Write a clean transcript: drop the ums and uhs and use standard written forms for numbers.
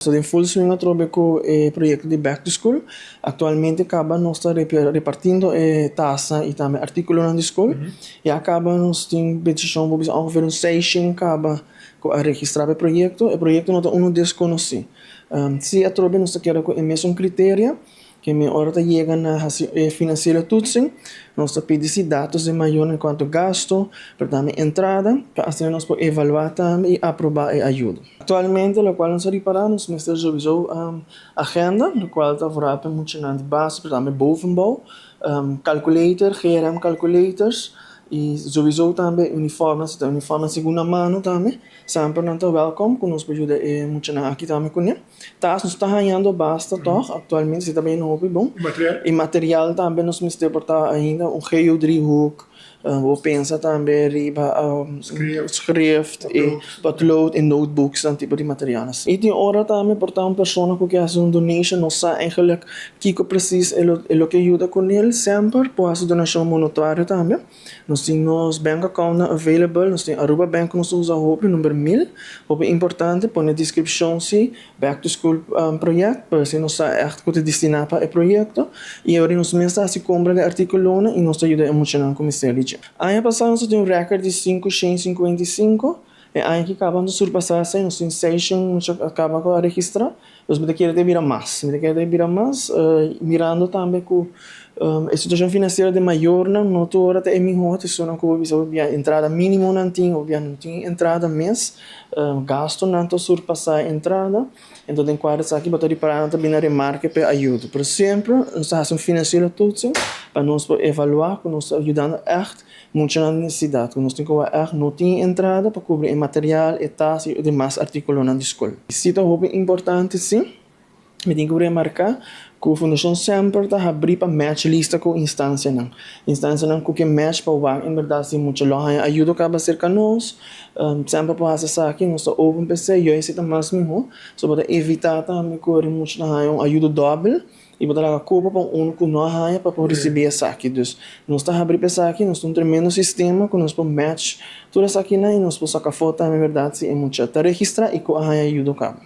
So, in full swing atrobe com o projeto de Back to School. Atualmente acaba nós está repartindo taça e também artículo na escola. E acaba nós tem petição para ongeveer een 6 acaba a registrar o projeto. O projeto não está desconhecido. Se atrobe nós quer com o mesmo critério que me hora chega na financeira toetsing, nós pedimos dados de maior em quanto gasto, para também entrada, para assim nós podemos evaluar também e aprovar a ajuda. Atualmente, o qual nós reparamos, nós temos sowieso agenda, o qual está vooral muito na base, para também bovenbouw, calculator, GRM calculators, e sowieso também uniformes, uniforme segunda mão também, sempre não está welcome, que nos ajuda muito na aqui também com ele. Nós está ganhando basta toch, atualmente se também não é bom. E material também nós temos portar ainda geodriehoek, we pensa também riba schrift e potlood en notebooks dan tipo de materialen. E die hora também portar uma pessoa que faz donation, nós sa eigenlijk kiko precies lo que ajuda com ele sempre, pode donation monetário também. Nós temos bank account available, nós temos Aruba Bank nós usa hope número 1000, hope importante põe na descrição se Back to School project, para se nós sa echt que destinar para o projeto e agora nós mesmo se compra de artículo e nós ajuda emocional com mistério. Ano passado nós temos um recorde de 555 e ano que acabamos de surpassar nós temos 6 acaba com a registrar, nós vamos ter que virar mais, mirando também com a situação financeira de maior não toda é melhor, isso não coube a entrada mínima não tinha entrada mês, gasto não to surpassar a entrada, então tem quadros aqui para reparar também na remarca para ajuda, por sempre nós fazemos financeiro tudo para nós evaluar, para nós ajudando echt muito na necessidade, nós temos que echt não tem entrada para cobrir material, taxa e demais artículos na escola. Isso é importante sim. Me tem que remarcar que a fundação sempre está abrir para match lista com instância não. Instância não que match para o em verdade se muito longe ajuda acaba cerca nós. Sempre para essa aqui nós está open PC e esse também mais mesmo. Só para evitar também correr muito na ajuda doble e botar a culpa para que não há para poder receber essa aqui. Então nós está abrir essa aqui nós temos um tremendo sistema que nós podemos match toda essa aqui não e nós podemos sacar foto na verdade se é muito está registrar e com a ajuda acaba.